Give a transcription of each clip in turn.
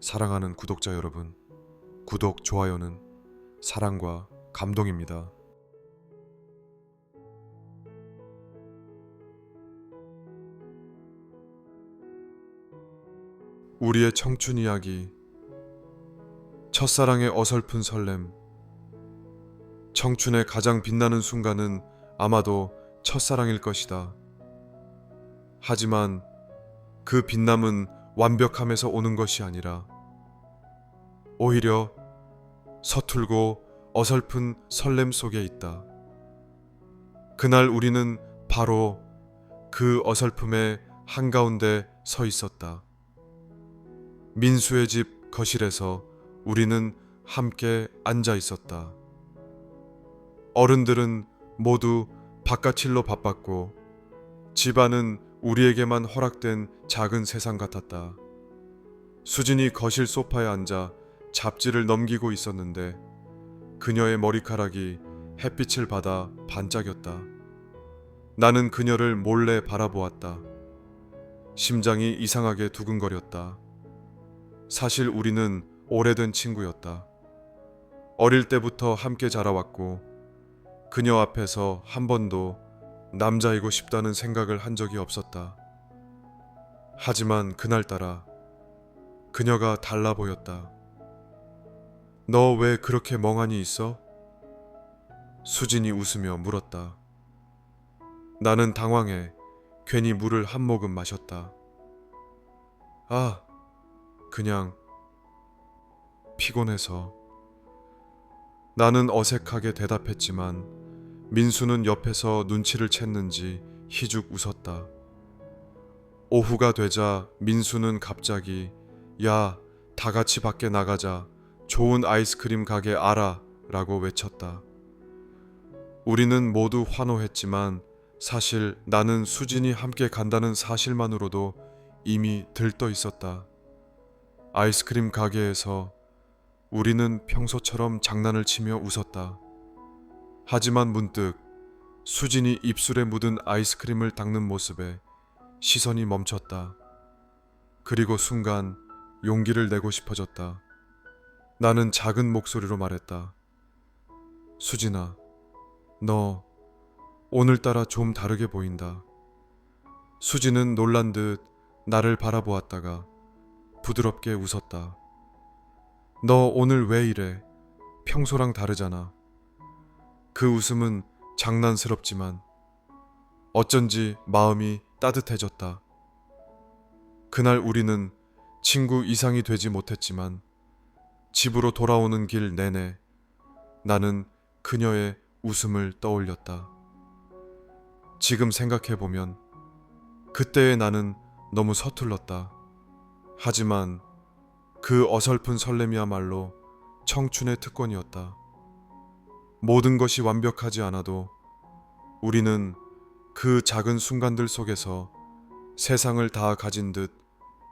사랑하는 구독자 여러분, 구독, 좋아요는 사랑과 감동입니다. 우리의 청춘 이야기, 첫사랑의 어설픈 설렘. 청춘의 가장 빛나는 순간은 아마도 첫사랑일 것이다. 하지만 그 빛남은 완벽함에서 오는 것이 아니라 오히려 서툴고 어설픈 설렘 속에 있다. 그날 우리는 바로 그 어설픔의 한가운데 서 있었다. 민수의 집 거실에서 우리는 함께 앉아 있었다. 어른들은 모두 바깥일로 바빴고 집안은 우리에게만 허락된 작은 세상 같았다. 수진이 거실 소파에 앉아 잡지를 넘기고 있었는데 그녀의 머리카락이 햇빛을 받아 반짝였다. 나는 그녀를 몰래 바라보았다. 심장이 이상하게 두근거렸다. 사실 우리는 오래된 친구였다. 어릴 때부터 함께 자라왔고 그녀 앞에서 한 번도 남자이고 싶다는 생각을 한 적이 없었다. 하지만 그날따라 그녀가 달라 보였다. 너 왜 그렇게 멍하니 있어? 수진이 웃으며 물었다. 나는 당황해 괜히 물을 한 모금 마셨다. 아, 그냥 피곤해서. 나는 어색하게 대답했지만 민수는 옆에서 눈치를 챘는지 희죽 웃었다. 오후가 되자 민수는 갑자기 야, 다 같이 밖에 나가자. 좋은 아이스크림 가게 알아 라고 외쳤다. 우리는 모두 환호했지만 사실 나는 수진이 함께 간다는 사실만으로도 이미 들떠 있었다. 아이스크림 가게에서 우리는 평소처럼 장난을 치며 웃었다. 하지만 문득 수진이 입술에 묻은 아이스크림을 닦는 모습에 시선이 멈췄다. 그리고 순간 용기를 내고 싶어졌다. 나는 작은 목소리로 말했다. 수진아, 너 오늘따라 좀 다르게 보인다. 수진은 놀란 듯 나를 바라보았다가 부드럽게 웃었다. 너 오늘 왜 이래? 평소랑 다르잖아. 그 웃음은 장난스럽지만 어쩐지 마음이 따뜻해졌다. 그날 우리는 친구 이상이 되지 못했지만 집으로 돌아오는 길 내내 나는 그녀의 웃음을 떠올렸다. 지금 생각해보면 그때의 나는 너무 서툴렀다. 하지만 그 어설픈 설렘이야말로 청춘의 특권이었다. 모든 것이 완벽하지 않아도 우리는 그 작은 순간들 속에서 세상을 다 가진 듯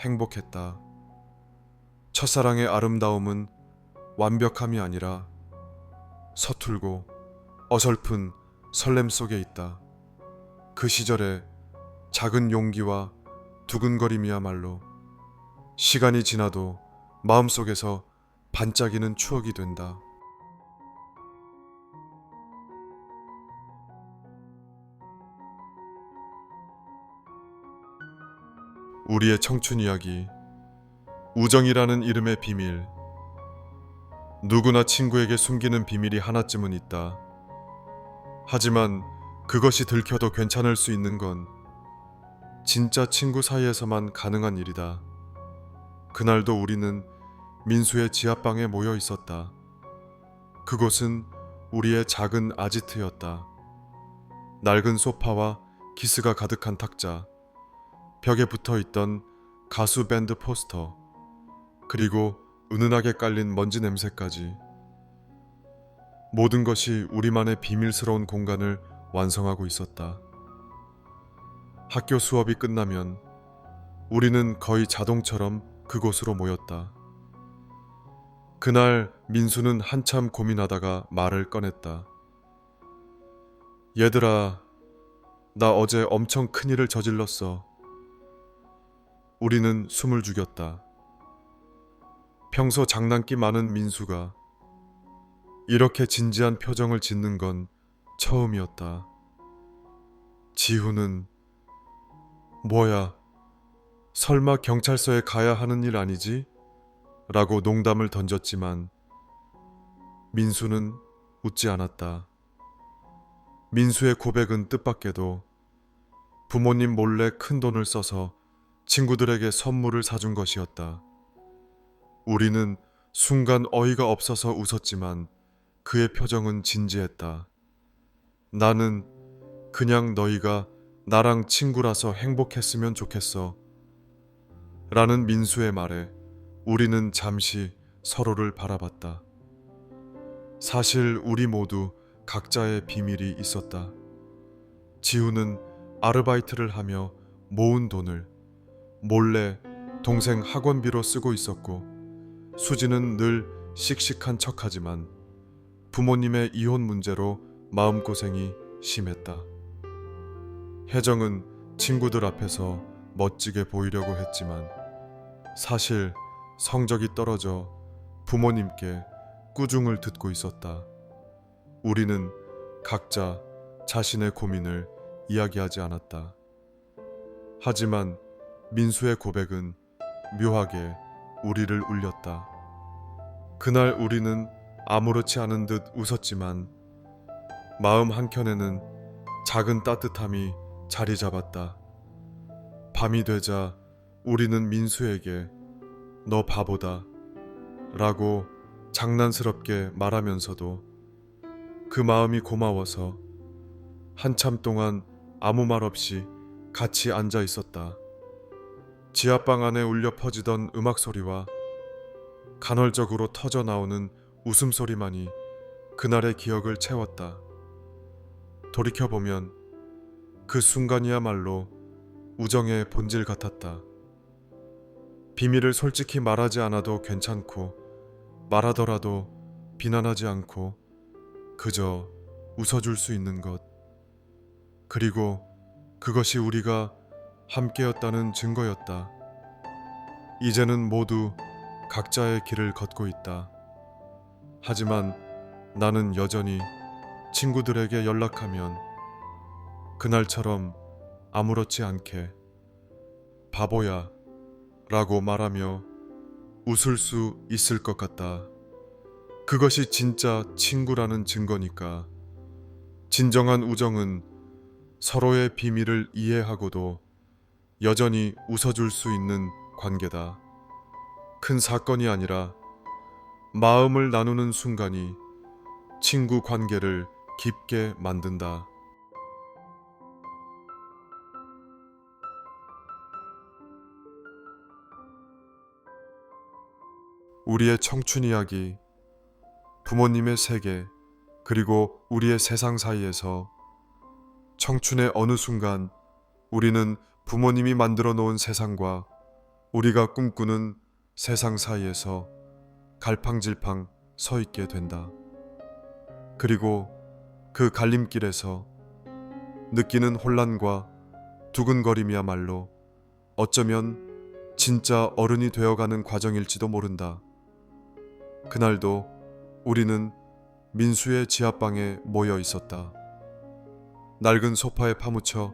행복했다. 첫사랑의 아름다움은 완벽함이 아니라 서툴고 어설픈 설렘 속에 있다. 그 시절의 작은 용기와 두근거림이야말로 시간이 지나도 마음속에서 반짝이는 추억이 된다. 우리의 청춘 이야기, 우정이라는 이름의 비밀. 누구나 친구에게 숨기는 비밀이 하나쯤은 있다. 하지만 그것이 들켜도 괜찮을 수 있는 건 진짜 친구 사이에서만 가능한 일이다. 그날도 우리는 민수의 지하방에 모여 있었다. 그곳은 우리의 작은 아지트였다. 낡은 소파와 기스가 가득한 탁자, 벽에 붙어 있던 가수 밴드 포스터, 그리고 은은하게 깔린 먼지 냄새까지. 모든 것이 우리만의 비밀스러운 공간을 완성하고 있었다. 학교 수업이 끝나면 우리는 거의 자동처럼 그곳으로 모였다. 그날 민수는 한참 고민하다가 말을 꺼냈다. 얘들아, 나 어제 엄청 큰일을 저질렀어. 우리는 숨을 죽였다. 평소 장난기 많은 민수가 이렇게 진지한 표정을 짓는 건 처음이었다. 지훈은 뭐야, 설마 경찰서에 가야 하는 일 아니지? 라고 농담을 던졌지만 민수는 웃지 않았다. 민수의 고백은 뜻밖에도 부모님 몰래 큰 돈을 써서 친구들에게 선물을 사준 것이었다. 우리는 순간 어이가 없어서 웃었지만 그의 표정은 진지했다. 나는 그냥 너희가 나랑 친구라서 행복했으면 좋겠어. 라는 민수의 말에 우리는 잠시 서로를 바라봤다. 사실 우리 모두 각자의 비밀이 있었다. 지우는 아르바이트를 하며 모은 돈을 몰래 동생 학원비로 쓰고 있었고, 수지는 늘 씩씩한 척하지만 부모님의 이혼 문제로 마음고생이 심했다. 혜정은 친구들 앞에서 멋지게 보이려고 했지만 사실 성적이 떨어져 부모님께 꾸중을 듣고 있었다. 우리는 각자 자신의 고민을 이야기하지 않았다. 하지만 민수의 고백은 묘하게 우리를 울렸다. 그날 우리는 아무렇지 않은 듯 웃었지만 마음 한켠에는 작은 따뜻함이 자리 잡았다. 밤이 되자 우리는 민수에게 너 바보다 라고 장난스럽게 말하면서도 그 마음이 고마워서 한참 동안 아무 말 없이 같이 앉아 있었다. 지하방 안에 울려 퍼지던 음악 소리와 간헐적으로 터져 나오는 웃음소리만이 그날의 기억을 채웠다. 돌이켜보면 그 순간이야말로 우정의 본질 같았다. 비밀을 솔직히 말하지 않아도 괜찮고 말하더라도 비난하지 않고 그저 웃어줄 수 있는 것. 그리고 그것이 우리가 함께였다는 증거였다. 이제는 모두 각자의 길을 걷고 있다. 하지만 나는 여전히 친구들에게 연락하면 그날처럼 아무렇지 않게 바보야 라고 말하며 웃을 수 있을 것 같다. 그것이 진짜 친구라는 증거니까. 진정한 우정은 서로의 비밀을 이해하고도 여전히 웃어줄 수 있는 관계다. 큰 사건이 아니라 마음을 나누는 순간이 친구 관계를 깊게 만든다. 우리의 청춘 이야기, 부모님의 세계, 그리고 우리의 세상 사이에서 청춘의 어느 순간 우리는 부모님이 만들어 놓은 세상과 우리가 꿈꾸는 세상 사이에서 갈팡질팡 서 있게 된다. 그리고 그 갈림길에서 느끼는 혼란과 두근거림이야말로 어쩌면 진짜 어른이 되어가는 과정일지도 모른다. 그날도 우리는 민수의 지하방에 모여 있었다. 낡은 소파에 파묻혀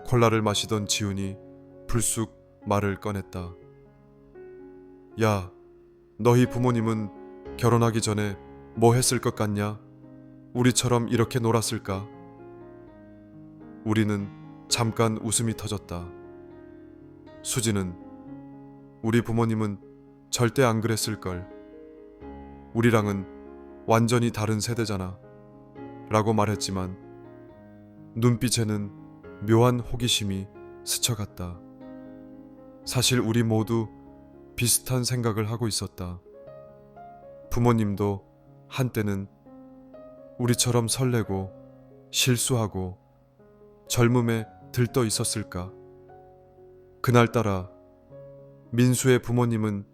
콜라를 마시던 지훈이 불쑥 말을 꺼냈다. 야, 너희 부모님은 결혼하기 전에 뭐 했을 것 같냐? 우리처럼 이렇게 놀았을까? 우리는 잠깐 웃음이 터졌다. 수지는 우리 부모님은 절대 안 그랬을걸. 우리랑은 완전히 다른 세대잖아. 라고 말했지만 눈빛에는 묘한 호기심이 스쳐갔다. 사실 우리 모두 비슷한 생각을 하고 있었다. 부모님도 한때는 우리처럼 설레고 실수하고 젊음에 들떠 있었을까. 그날따라 민수의 부모님은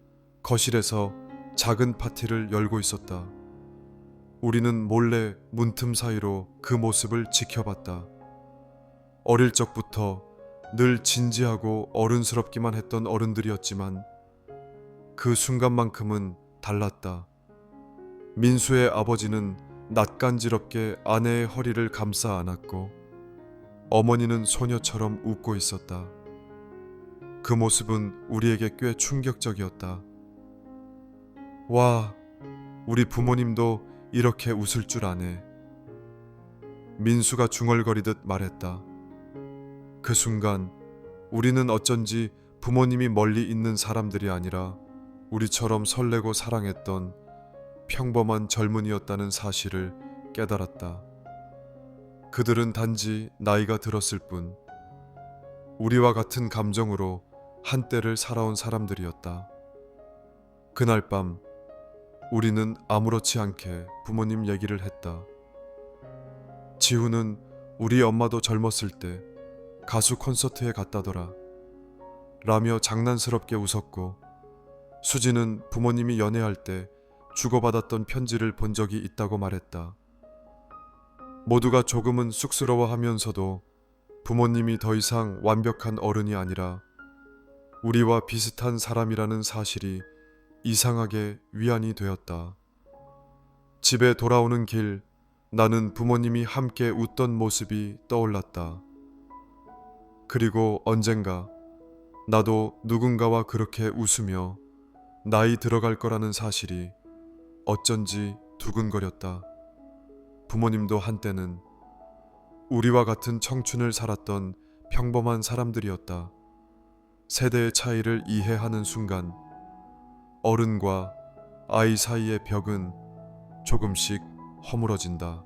거실에서 작은 파티를 열고 있었다. 우리는 몰래 문틈 사이로 그 모습을 지켜봤다. 어릴 적부터 늘 진지하고 어른스럽기만 했던 어른들이었지만 그 순간만큼은 달랐다. 민수의 아버지는 낯간지럽게 아내의 허리를 감싸 안았고 어머니는 소녀처럼 웃고 있었다. 그 모습은 우리에게 꽤 충격적이었다. 와, 우리 부모님도 이렇게 웃을 줄 아네. 민수가 중얼거리듯 말했다. 그 순간 우리는 어쩐지 부모님이 멀리 있는 사람들이 아니라 우리처럼 설레고 사랑했던 평범한 젊은이였다는 사실을 깨달았다. 그들은 단지 나이가 들었을 뿐 우리와 같은 감정으로 한때를 살아온 사람들이었다. 그날 밤 우리는 아무렇지 않게 부모님 얘기를 했다. 지우는 우리 엄마도 젊었을 때 가수 콘서트에 갔다더라 라며 장난스럽게 웃었고, 수지는 부모님이 연애할 때 주고받았던 편지를 본 적이 있다고 말했다. 모두가 조금은 쑥스러워하면서도 부모님이 더 이상 완벽한 어른이 아니라 우리와 비슷한 사람이라는 사실이 이상하게 위안이 되었다. 집에 돌아오는 길, 나는 부모님이 함께 웃던 모습이 떠올랐다. 그리고 언젠가 나도 누군가와 그렇게 웃으며 나이 들어갈 거라는 사실이 어쩐지 두근거렸다. 부모님도 한때는 우리와 같은 청춘을 살았던 평범한 사람들이었다. 세대의 차이를 이해하는 순간 어른과 아이 사이의 벽은 조금씩 허물어진다.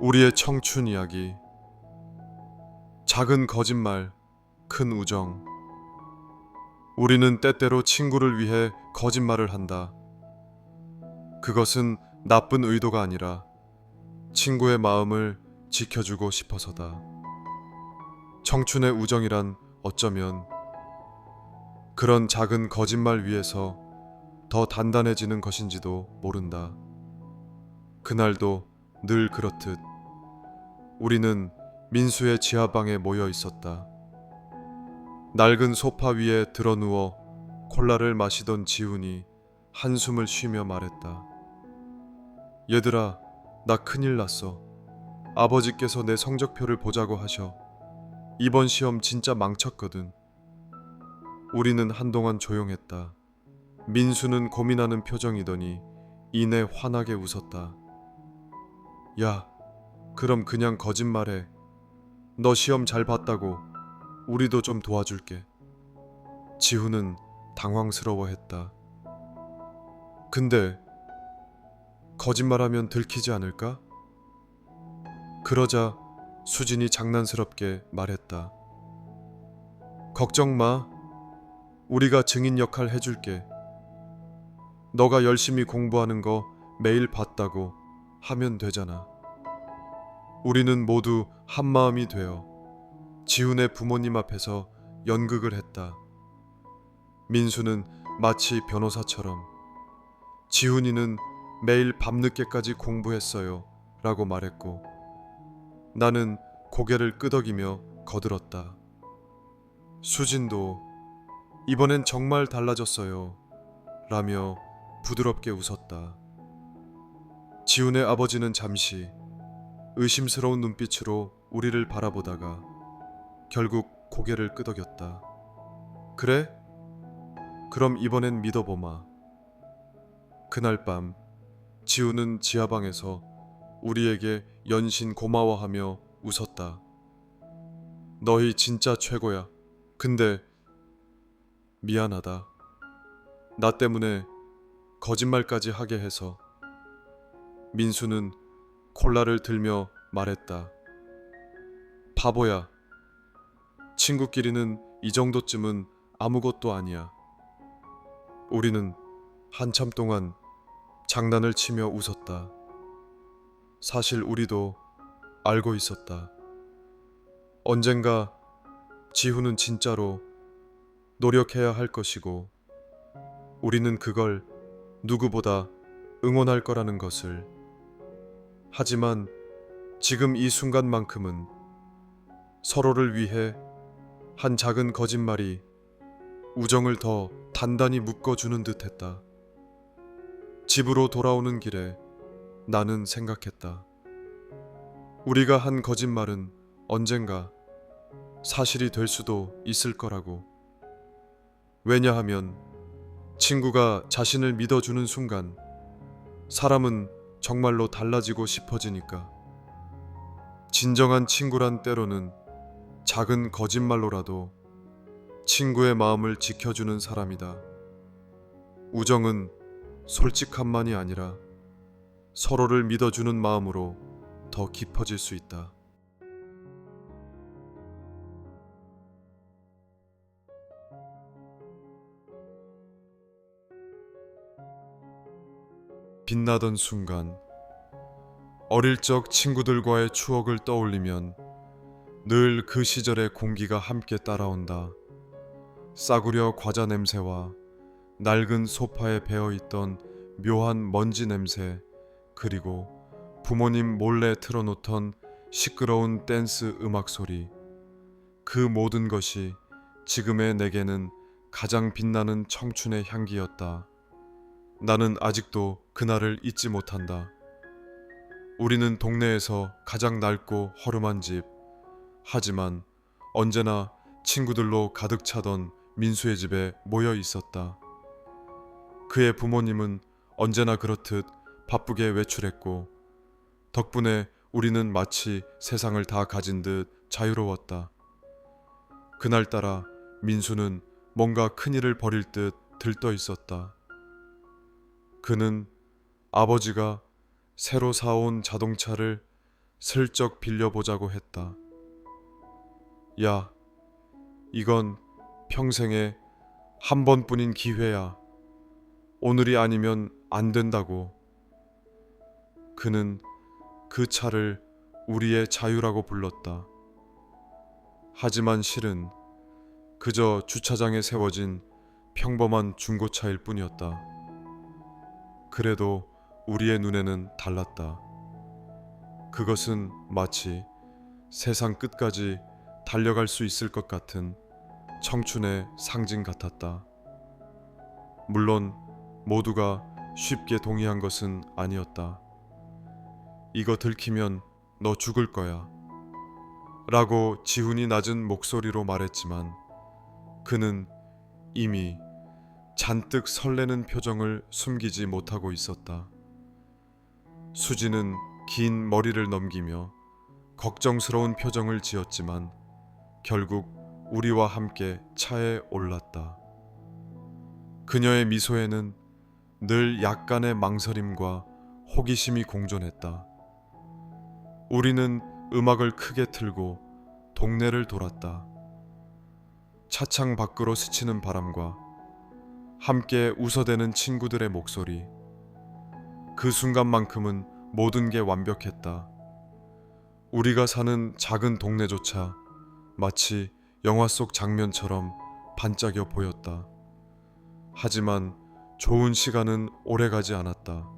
우리의 청춘 이야기. 작은 거짓말, 큰 우정. 우리는 때때로 친구를 위해 거짓말을 한다. 그것은 나쁜 의도가 아니라 친구의 마음을 지켜주고 싶어서다. 청춘의 우정이란 어쩌면 그런 작은 거짓말 위에서 더 단단해지는 것인지도 모른다. 그날도 늘 그렇듯 우리는 민수의 지하방에 모여 있었다. 낡은 소파 위에 드러누워 콜라를 마시던 지훈이 한숨을 쉬며 말했다. 얘들아, 나 큰일 났어. 아버지께서 내 성적표를 보자고 하셔. 이번 시험 진짜 망쳤거든. 우리는 한동안 조용했다. 민수는 고민하는 표정이더니 이내 환하게 웃었다. 야, 그럼 그냥 거짓말해. 너 시험 잘 봤다고. 우리도 좀 도와줄게. 지훈은 당황스러워했다. 근데 거짓말하면 들키지 않을까? 그러자 수진이 장난스럽게 말했다. 걱정 마. 우리가 증인 역할 해줄게. 너가 열심히 공부하는 거 매일 봤다고 하면 되잖아. 우리는 모두 한마음이 되어 지훈의 부모님 앞에서 연극을 했다. 민수는 마치 변호사처럼 지훈이는 매일 밤늦게까지 공부했어요 라고 말했고, 나는 고개를 끄덕이며 거들었다. 수진도 이번엔 정말 달라졌어요 라며 부드럽게 웃었다. 지훈의 아버지는 잠시 의심스러운 눈빛으로 우리를 바라보다가 결국 고개를 끄덕였다. 그래? 그럼 이번엔 믿어보마. 그날 밤 지훈은 지하방에서 우리에게 연신 고마워하며 웃었다. 너희 진짜 최고야. 근데 미안하다. 나 때문에 거짓말까지 하게 해서. 민수는 콜라를 들며 말했다. 바보야. 친구끼리는 이 정도쯤은 아무것도 아니야. 우리는 한참 동안 장난을 치며 웃었다. 사실 우리도 알고 있었다. 언젠가 지훈은 진짜로 노력해야 할 것이고 우리는 그걸 누구보다 응원할 거라는 것을. 하지만 지금 이 순간만큼은 서로를 위해 한 작은 거짓말이 우정을 더 단단히 묶어주는 듯 했다. 집으로 돌아오는 길에 나는 생각했다. 우리가 한 거짓말은 언젠가 사실이 될 수도 있을 거라고. 왜냐하면 친구가 자신을 믿어주는 순간 사람은 정말로 달라지고 싶어지니까. 진정한 친구란 때로는 작은 거짓말로라도 친구의 마음을 지켜주는 사람이다. 우정은 솔직함만이 아니라 서로를 믿어주는 마음으로 더 깊어질 수 있다. 빛나던 순간, 어릴 적 친구들과의 추억을 떠올리면 늘 그 시절의 공기가 함께 따라온다. 싸구려 과자 냄새와 낡은 소파에 배어있던 묘한 먼지 냄새, 그리고 부모님 몰래 틀어놓던 시끄러운 댄스 음악 소리. 그 모든 것이 지금의 내게는 가장 빛나는 청춘의 향기였다. 나는 아직도 그날을 잊지 못한다. 우리는 동네에서 가장 낡고 허름한 집, 하지만 언제나 친구들로 가득 차던 민수의 집에 모여 있었다. 그의 부모님은 언제나 그렇듯 바쁘게 외출했고, 덕분에 우리는 마치 세상을 다 가진 듯 자유로웠다. 그날따라 민수는 뭔가 큰일을 벌일 듯 들떠 있었다. 그는 아버지가 새로 사온 자동차를 슬쩍 빌려보자고 했다. 야, 이건 평생에 한 번뿐인 기회야. 오늘이 아니면 안 된다고. 그는 그 차를 우리의 자유라고 불렀다. 하지만 실은 그저 주차장에 세워진 평범한 중고차일 뿐이었다. 그래도 우리의 눈에는 달랐다. 그것은 마치 세상 끝까지 달려갈 수 있을 것 같은 청춘의 상징 같았다. 물론 모두가 쉽게 동의한 것은 아니었다. 이거 들키면 너 죽을 거야 라고 지훈이 낮은 목소리로 말했지만 그는 이미 잔뜩 설레는 표정을 숨기지 못하고 있었다. 수지는 긴 머리를 넘기며 걱정스러운 표정을 지었지만 결국 우리와 함께 차에 올랐다. 그녀의 미소에는 늘 약간의 망설임과 호기심이 공존했다. 우리는 음악을 크게 틀고 동네를 돌았다. 차창 밖으로 스치는 바람과 함께 웃어대는 친구들의 목소리. 그 순간만큼은 모든 게 완벽했다. 우리가 사는 작은 동네조차 마치 영화 속 장면처럼 반짝여 보였다. 하지만 좋은 시간은 오래가지 않았다.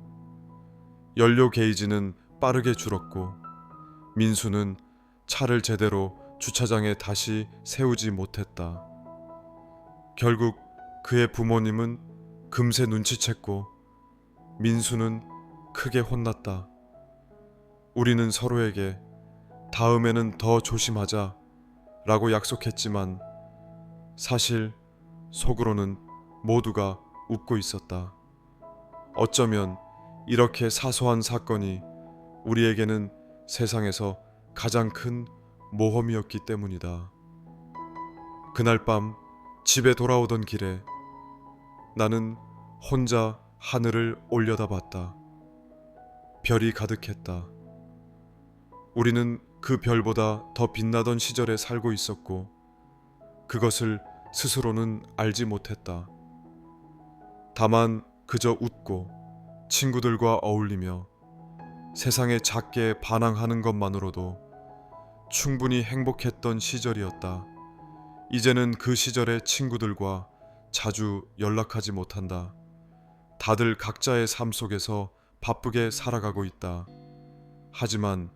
연료 게이지는 빠르게 줄었고 민수는 차를 제대로 주차장에 다시 세우지 못했다. 결국 그의 부모님은 금세 눈치챘고 민수는 크게 혼났다. 우리는 서로에게 다음에는 더 조심하자 라고 약속했지만 사실 속으로는 모두가 웃고 있었다. 어쩌면 이렇게 사소한 사건이 우리에게는 세상에서 가장 큰 모험이었기 때문이다. 그날 밤 집에 돌아오던 길에 나는 혼자 하늘을 올려다봤다. 별이 가득했다. 우리는 그 별보다 더 빛나던 시절에 살고 있었고 그것을 스스로는 알지 못했다. 다만 그저 웃고 친구들과 어울리며 세상에 작게 반항하는 것만으로도 충분히 행복했던 시절이었다. 이제는 그 시절의 친구들과 자주 연락하지 못한다. 다들 각자의 삶 속에서 바쁘게 살아가고 있다. 하지만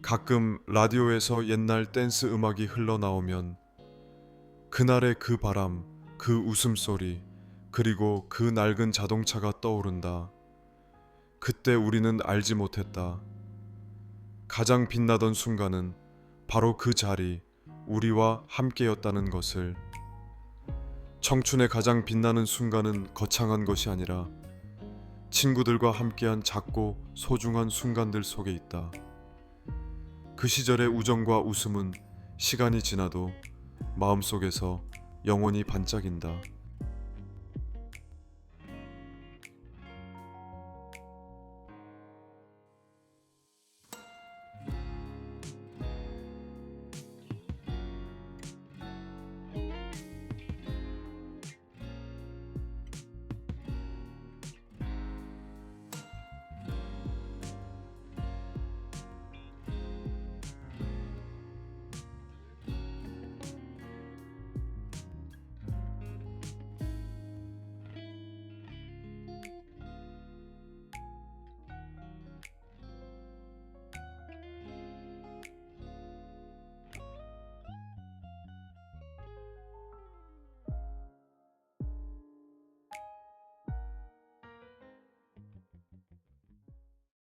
가끔 라디오에서 옛날 댄스 음악이 흘러나오면 그날의 그 바람, 그 웃음소리, 그리고 그 낡은 자동차가 떠오른다. 그때 우리는 알지 못했다. 가장 빛나던 순간은 바로 그 자리, 우리와 함께였다는 것을. 청춘의 가장 빛나는 순간은 거창한 것이 아니라 친구들과 함께한 작고 소중한 순간들 속에 있다. 그 시절의 우정과 웃음은 시간이 지나도 마음속에서 영원히 반짝인다.